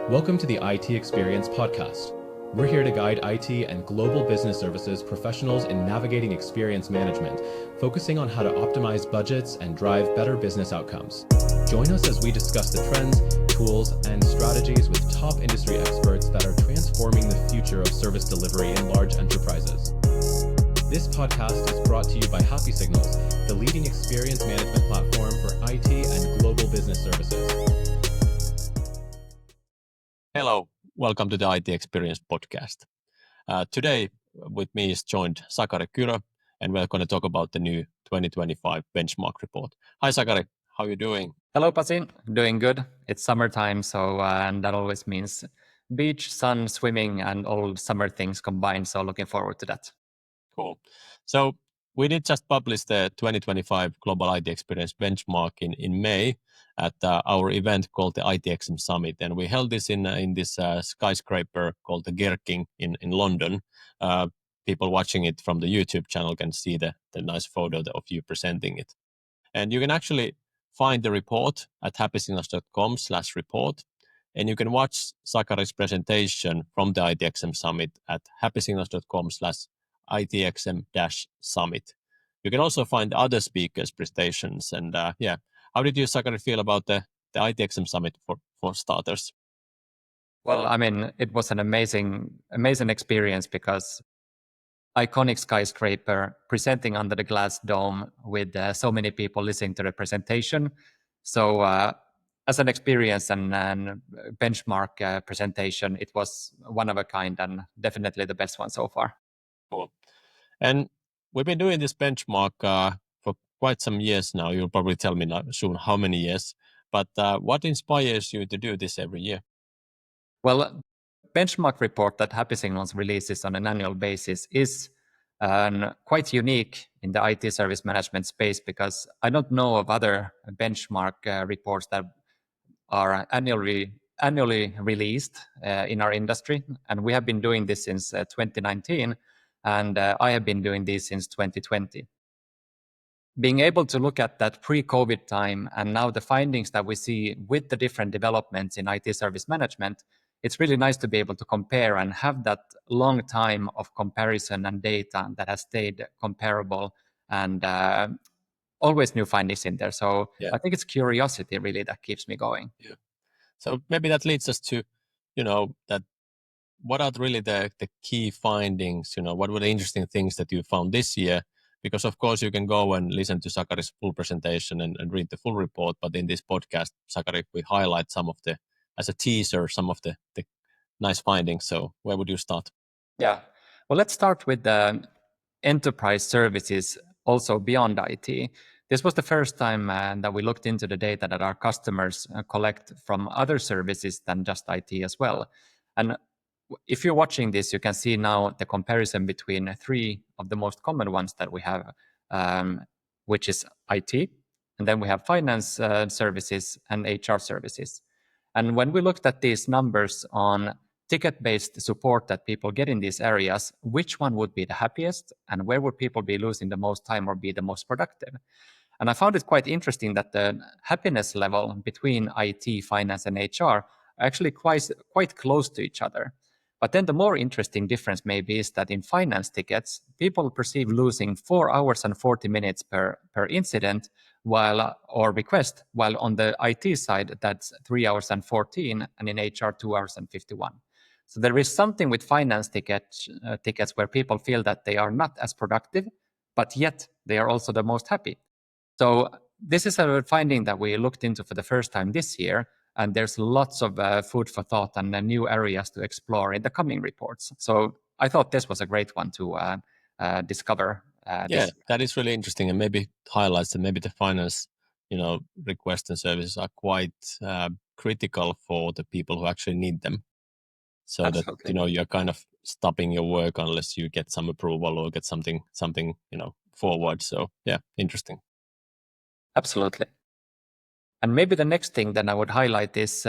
Welcome to the IT Experience podcast. We're here to guide IT and global business services professionals in navigating experience management, focusing on how to optimize budgets and drive better business outcomes. Join us as we discuss the trends, tools, and strategies with top industry experts that are transforming the future of service delivery in large enterprises. This podcast is brought to you by HappySignals, the leading experience management platform for IT and global business services. Hello, welcome to the IT Experience podcast. Today with me is joined Sakari Kyrö, and we're going to talk about the new 2025 benchmark report. Hi Sakari, how are you doing? Hello Pasi, doing good. It's summertime, so and that always means beach, sun, swimming, and all summer things combined. So looking forward to that. Cool. So we did just publish the 2025 Global IT Experience benchmark in May at our event called the ITXM Summit, and we held this in this skyscraper called the Gherkin in London. People watching it from the YouTube channel can see the nice photo of you presenting it. And you can actually find the report at happysignals.com/report, and you can watch Sakari's presentation from the ITXM Summit at happysignals.com/ITXM-summit. You can also find other speakers' presentations. And how did you, Sakari, feel about the ITXM Summit for starters? Well, I mean, it was an amazing experience because iconic skyscraper presenting under the glass dome with so many people listening to the presentation. So as an experience and benchmark presentation, it was one of a kind and definitely the best one so far. Cool. And we've been doing this benchmark for quite some years now. You'll probably tell me soon how many years. But what inspires you to do this every year? Well, benchmark report that HappySignals releases on an annual basis is quite unique in the IT service management space because I don't know of other benchmark reports that are annually released in our industry. And we have been doing this since 2019, and I have been doing this since 2020. Being able to look at that pre-COVID time and now the findings that we see with the different developments in IT service management, it's really nice to be able to compare and have that long time of comparison and data that has stayed comparable and always new findings in there. So I think it's curiosity really that keeps me going. Yeah. So maybe that leads us to, that what are really the key findings? What were the interesting things that you found this year? Because of course you can go and listen to Sakari's full presentation and read the full report, but in this podcast, Sakari, we highlight some of the, as a teaser, some of the nice findings. So where would you start? Yeah, well, let's start with the enterprise services also beyond IT. This was the first time that we looked into the data that our customers collect from other services than just IT as well. And if you're watching this, you can see now the comparison between three of the most common ones that we have, which is IT, and then we have finance services and HR services. And when we looked at these numbers on ticket-based support that people get in these areas, which one would be the happiest and where would people be losing the most time or be the most productive? And I found it quite interesting that the happiness level between IT, finance, and HR are actually quite close to each other. But then the more interesting difference maybe is that in finance tickets, people perceive losing 4 hours and 40 minutes per incident or request, while on the IT side, that's 3 hours and 14, and in HR, 2 hours and 51. So there is something with finance tickets where people feel that they are not as productive, but yet they are also the most happy. So this is a finding that we looked into for the first time this year, and there's lots of food for thought and new areas to explore in the coming reports. So I thought this was a great one to discover. That is really interesting, and maybe highlights that maybe the finance, requests and services are quite critical for the people who actually need them. So Absolutely. that you're kind of stopping your work unless you get some approval or get something forward. So interesting. Absolutely. And maybe the next thing that I would highlight is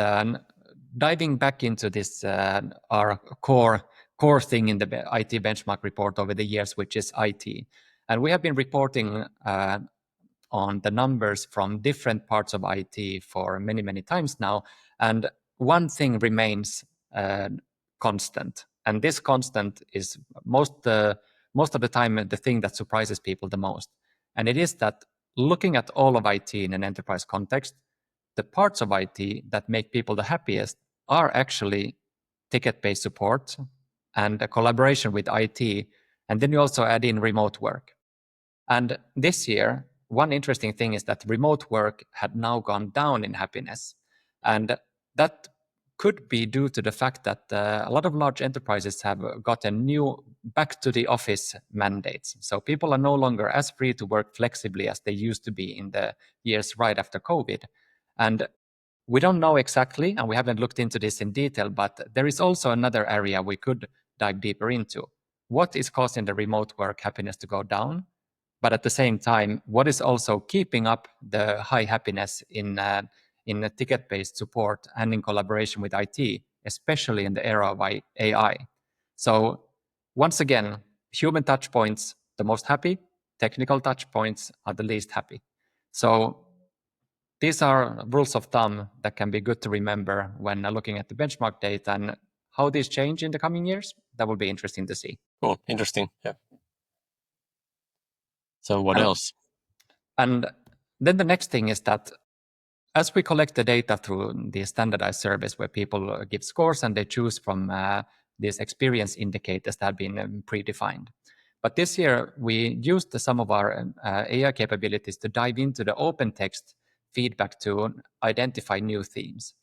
diving back into this our core thing in the IT benchmark report over the years, which is IT. And we have been reporting on the numbers from different parts of IT for many, many times now. And one thing remains constant, and this constant is most of the time the thing that surprises people the most. And it is that looking at all of IT in an enterprise context, the parts of IT that make people the happiest are actually ticket-based support and a collaboration with IT, and then you also add in remote work. And this year, one interesting thing is that remote work had now gone down in happiness. And that could be due to the fact that a lot of large enterprises have gotten new back to the office mandates. So people are no longer as free to work flexibly as they used to be in the years right after COVID. And we don't know exactly, and we haven't looked into this in detail, but there is also another area we could dive deeper into. What is causing the remote work happiness to go down? But at the same time, what is also keeping up the high happiness in the ticket-based support and in collaboration with IT, especially in the era of AI? So once again, human touch points, the most happy, technical touch points are the least happy. So these are rules of thumb that can be good to remember when looking at the benchmark data, and how these change in the coming years. That will be interesting to see. Cool, interesting. Yeah. So what else? And then the next thing is that as we collect the data through the standardized surveys where people give scores and they choose from these experience indicators that have been predefined. But this year, we used some of our AI capabilities to dive into the open text feedback to identify new themes.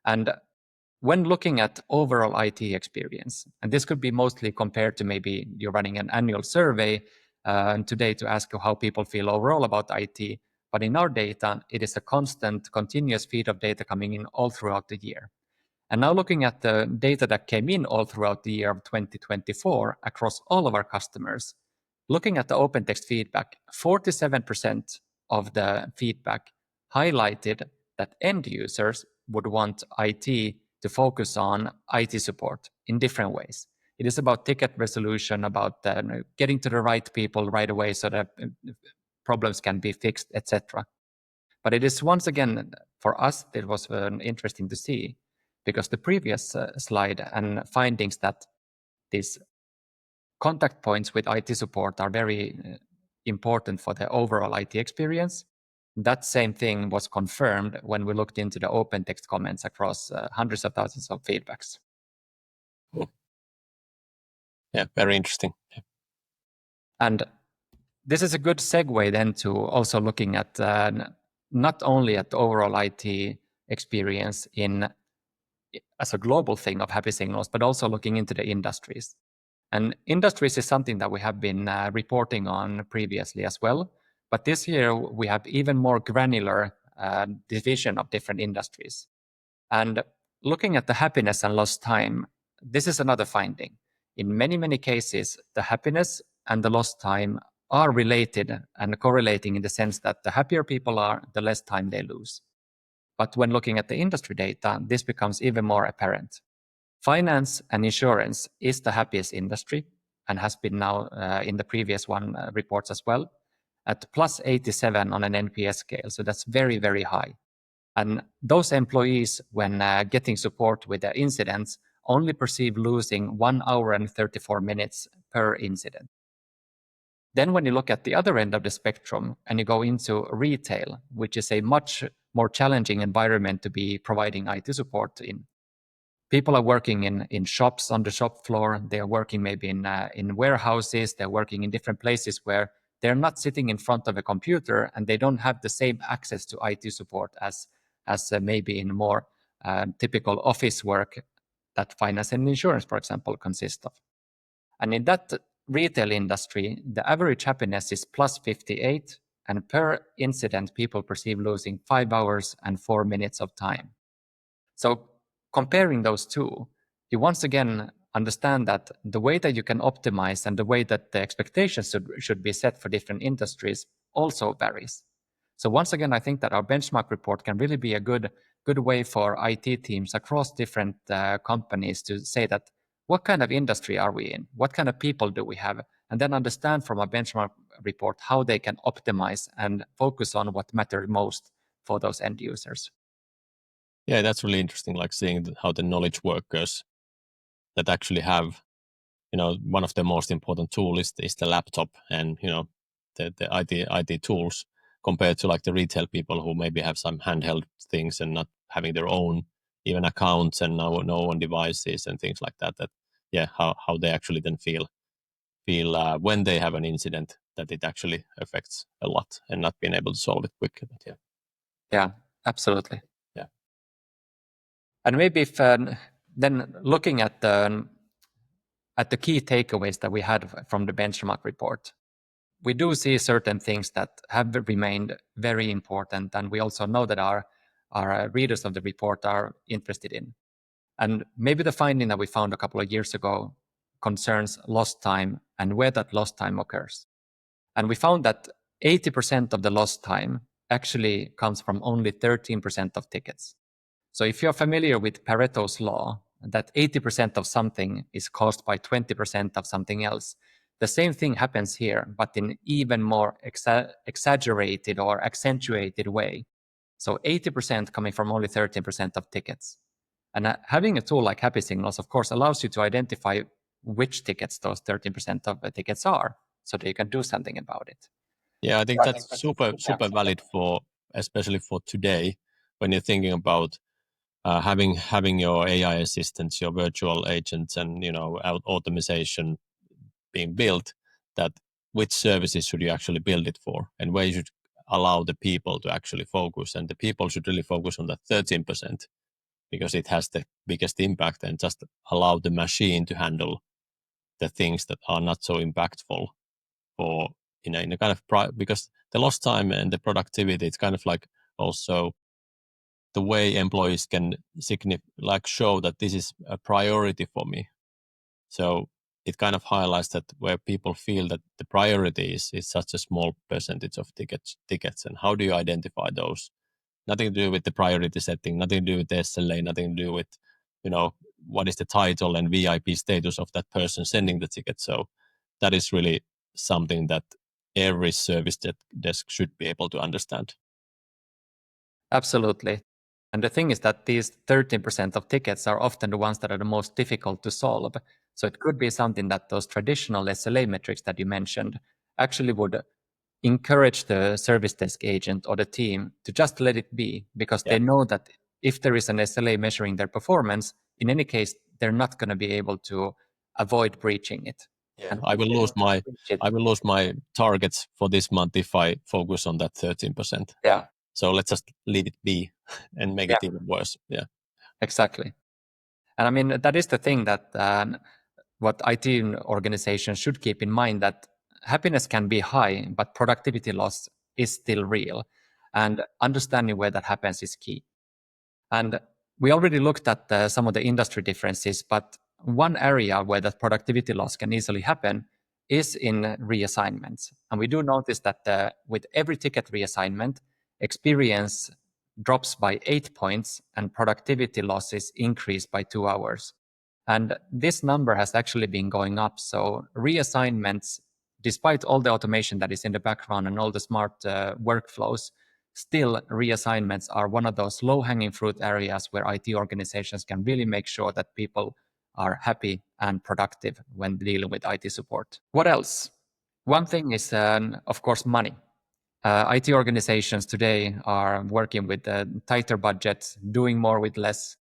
And when looking at overall IT experience, and this could be mostly compared to maybe you're running an annual survey today to ask how people feel overall about IT, but in our data, it is a constant, continuous feed of data coming in all throughout the year. And now looking at the data that came in all throughout the year of 2024 across all of our customers, looking at the open text feedback, 47% of the feedback highlighted that end users would want IT to focus on IT support in different ways. It is about ticket resolution, about getting to the right people right away so that problems can be fixed, etc. But it is once again, for us, it was interesting to see, because the previous slide and findings that these contact points with IT support are very important for the overall IT experience. That same thing was confirmed when we looked into the open text comments across hundreds of thousands of feedbacks. Cool. Yeah, very interesting. Yeah. And this is a good segue then to also looking at not only at the overall IT experience as a global thing of HappySignals, but also looking into the industries. And industries is something that we have been reporting on previously as well. But this year, we have even more granular division of different industries. And looking at the happiness and lost time, this is another finding. In many, many cases, the happiness and the lost time are related and correlating in the sense that the happier people are, the less time they lose. But when looking at the industry data, this becomes even more apparent. Finance and insurance is the happiest industry and has been now in the previous one reports as well, at plus 87 on an NPS scale. So that's very, very high. And those employees, when getting support with their incidents, only perceive losing 1 hour and 34 minutes per incident. Then when you look at the other end of the spectrum and you go into retail, which is a much more challenging environment to be providing IT support in, people are working in shops on the shop floor. They are working maybe in warehouses. They're working in different places where they're not sitting in front of a computer and they don't have the same access to IT support as maybe in more typical office work that finance and insurance, for example, consist of. And in that retail industry, the average happiness is plus 58, and per incident, people perceive losing 5 hours and 4 minutes of time. So comparing those two, you once again understand that the way that you can optimize and the way that the expectations should be set for different industries also varies. So once again, I think that our benchmark report can really be a good way for IT teams across different companies to say that what kind of industry are we in? What kind of people do we have? And then understand from a benchmark report how they can optimize and focus on what matters most for those end users. Yeah, that's really interesting, like seeing how the knowledge workers that actually have, one of the most important tools is the laptop and, the IT tools compared to like the retail people who maybe have some handheld things and not having their own even accounts and no own devices and things like that. How they actually then feel when they have an incident that it actually affects a lot and not being able to solve it quickly. But Yeah, absolutely. Yeah. And maybe if then looking at the key takeaways that we had from the benchmark report, we do see certain things that have remained very important, and we also know that our readers of the report are interested in. And maybe the finding that we found a couple of years ago concerns lost time and where that lost time occurs. And we found that 80% of the lost time actually comes from only 13% of tickets. So if you're familiar with Pareto's law, that 80% of something is caused by 20% of something else, the same thing happens here, but in even more exaggerated or accentuated way. So 80% coming from only 13% of tickets. And having a tool like HappySignals, of course, allows you to identify which tickets those 13% of the tickets are, so that you can do something about it. Yeah, I think that's super valid for, especially for today, when you're thinking about having your AI assistants, your virtual agents, and automation being built. That which services should you actually build it for, and where you should allow the people to actually focus, and the people should really focus on that 13% because it has the biggest impact, and just allow the machine to handle the things that are not so impactful for in a kind of because the lost time and the productivity, it's kind of like also the way employees can show that this is a priority for me. So it kind of highlights that where people feel that the priority is such a small percentage of tickets, and how do you identify those? Nothing to do with the priority setting, nothing to do with the SLA, nothing to do with, what is the title and VIP status of that person sending the ticket. So that is really something that every service desk should be able to understand. Absolutely. And the thing is that these 13% of tickets are often the ones that are the most difficult to solve. So it could be something that those traditional SLA metrics that you mentioned actually would encourage the service desk agent or the team to just let it be, because they know that if there is an SLA measuring their performance, in any case, they're not going to be able to avoid breaching it. Yeah. I will lose my targets for this month if I focus on that 13%. Yeah. So let's just leave it be and make it even worse. Yeah. Exactly. And I mean, that is the thing that what IT organizations should keep in mind, that happiness can be high, but productivity loss is still real. And understanding where that happens is key. And we already looked at some of the industry differences, but one area where that productivity loss can easily happen is in reassignments. And we do notice that with every ticket reassignment, experience drops by 8 points and productivity losses increase by 2 hours. And this number has actually been going up. So reassignments, despite all the automation that is in the background and all the smart workflows, still reassignments are one of those low-hanging fruit areas where IT organizations can really make sure that people are happy and productive when dealing with IT support. What else? One thing is, of course, money. IT organizations today are working with tighter budgets, doing more with less.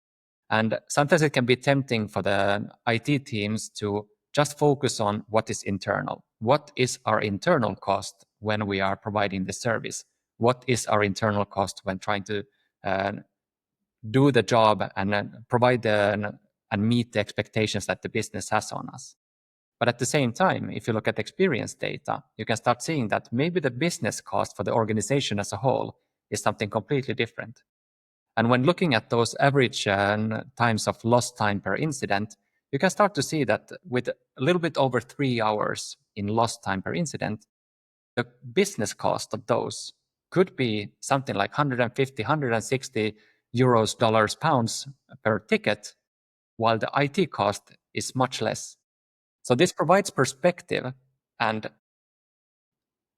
And sometimes it can be tempting for the IT teams to just focus on what is internal. What is our internal cost when we are providing the service? What is our internal cost when trying to do the job and provide and meet the expectations that the business has on us? But at the same time, if you look at experience data, you can start seeing that maybe the business cost for the organization as a whole is something completely different. And when looking at those average times of lost time per incident, you can start to see that with a little bit over 3 hours in lost time per incident, the business cost of those could be something like 150, 160 euros, dollars, pounds per ticket, while the IT cost is much less. So this provides perspective and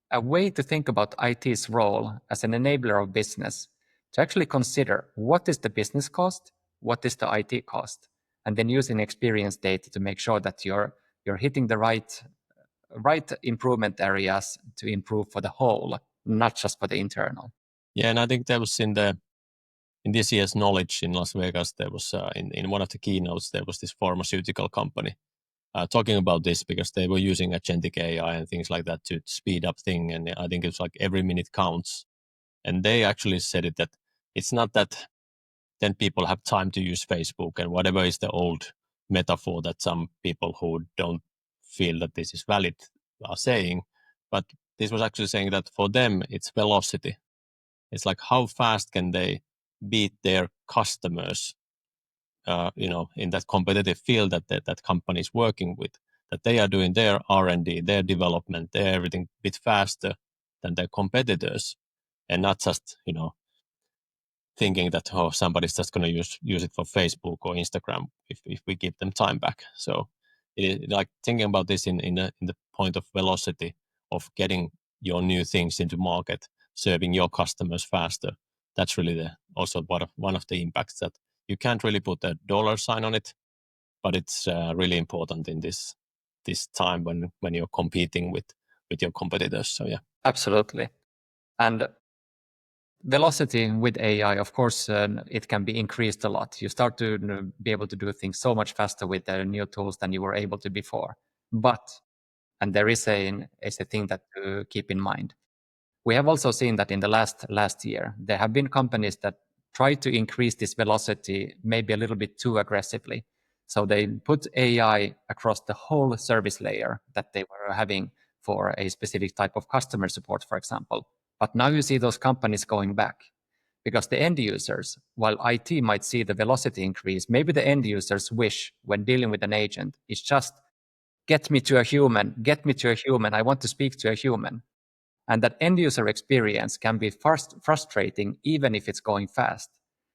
a way to think about IT's role as an enabler of business, to actually consider what is the business cost, what is the IT cost, and then using experience data to make sure that you're hitting the right improvement areas to improve for the whole, not just for the internal. Yeah, and I think there was in this year's Knowledge in Las Vegas, there was in one of the keynotes, there was this pharmaceutical company talking about this because they were using agentic AI and things like that to speed up things. And I think it's like every minute counts. And they actually said it that it's not that then people have time to use Facebook and whatever is the old metaphor that some people who don't feel that this is valid are saying. But this was actually saying that for them, it's velocity. It's like how fast can they beat their customers, in that competitive field that company is working with, that they are doing their R&D, their development, their everything a bit faster than their competitors, and not just, thinking that, somebody's just going to use it for Facebook or Instagram if we give them time back. So like thinking about this in the point of velocity of getting your new things into market, serving your customers faster. That's really also one of the impacts that you can't really put a dollar sign on it, but it's really important in this time when you're competing with your competitors. So yeah, absolutely. And velocity with AI, of course, it can be increased a lot. You start to be able to do things so much faster with the new tools than you were able to before. But, and there is a thing that to keep in mind. We have also seen that in the last year, there have been companies that try to increase this velocity maybe a little bit too aggressively. So they put AI across the whole service layer that they were having for a specific type of customer support, for example. But now you see those companies going back because the end users, while IT might see the velocity increase, maybe the end users wish when dealing with an agent is just get me to a human, I want to speak to a human. And that end user experience can be frustrating even if it's going fast.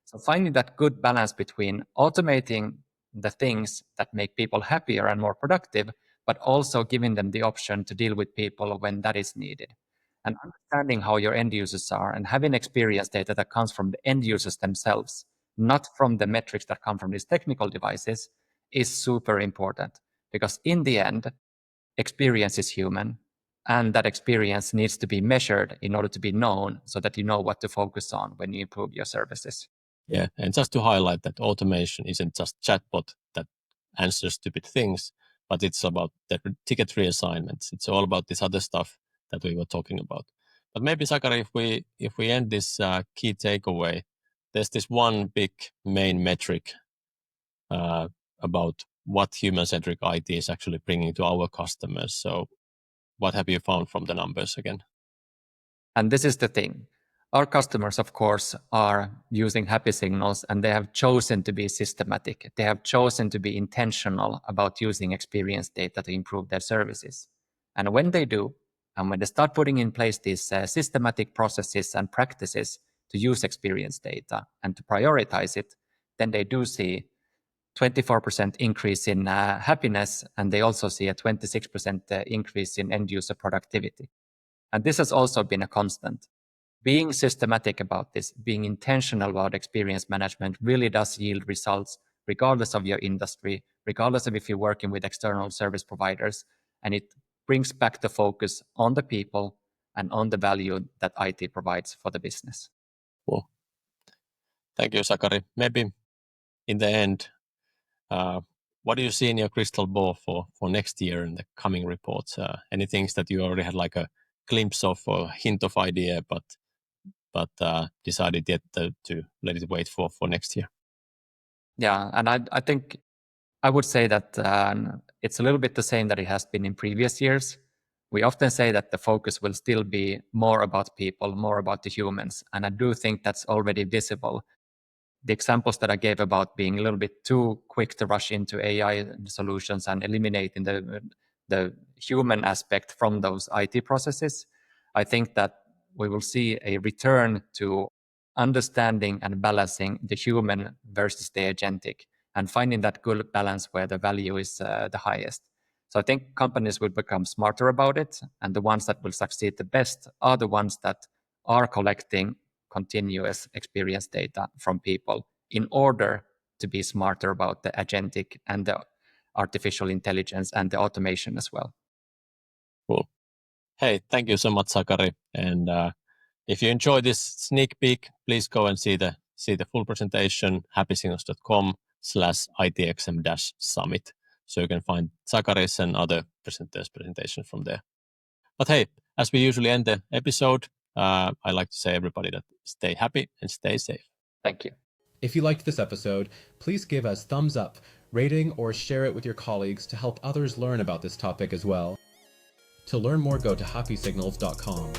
So finding that good balance between automating the things that make people happier and more productive, but also giving them the option to deal with people when that is needed. And understanding how your end users are and having experience data that comes from the end users themselves, not from the metrics that come from these technical devices, is super important. Because in the end, experience is human, and that experience needs to be measured in order to be known so that you know what to focus on when you improve your services. yeah. And just to highlight that automation isn't just chatbot that answers stupid things, but it's about the ticket reassignments. It's all about this other stuff that we were talking about. But maybe Sakari, if we end this key takeaway, there's this one big main metric about what human-centric IT is actually bringing to our customers. So what have you found from the numbers again? And this is the thing. Our customers, of course, are using HappySignals, and they have chosen to be systematic. They have chosen to be intentional about using experience data to improve their services. And when they do, and when they start putting in place these systematic processes and practices to use experience data and to prioritize it, then they do see 24% increase in happiness, and they also see a 26% increase in end user productivity. And this has also been a constant. Being systematic about this, being intentional about experience management really does yield results regardless of your industry, regardless of if you're working with external service providers, and it brings back the focus on the people and on the value that IT provides for the business. Cool. Thank you, Sakari. Maybe in the end, what do you see in your crystal ball for next year in the coming reports? Any things that you already had like a glimpse of or hint of idea, but decided yet to let it wait for next year? Yeah, and I think I would say that it's a little bit the same that it has been in previous years. We often say that the focus will still be more about people, more about the humans, and I do think that's already visible. The examples that I gave about being a little bit too quick to rush into AI solutions and eliminating the human aspect from those IT processes, I think that we will see a return to understanding and balancing the human versus the agentic and finding that good balance where the value is the highest. So I think companies will become smarter about it, and the ones that will succeed the best are the ones that are collecting continuous experience data from people in order to be smarter about the agentic and the artificial intelligence and the automation as well. Cool. Hey, thank you so much, Sakari. And if you enjoy this sneak peek, please go and see the full presentation, happysignals.com/ITXM-summit. So you can find Sakari's and other presenters' presentations from there. But hey, as we usually end the episode, I like to say everybody that stay happy and stay safe. Thank you. If you liked this episode, please give us thumbs up, rating, or share it with your colleagues to help others learn about this topic as well. To learn more, go to happysignals.com.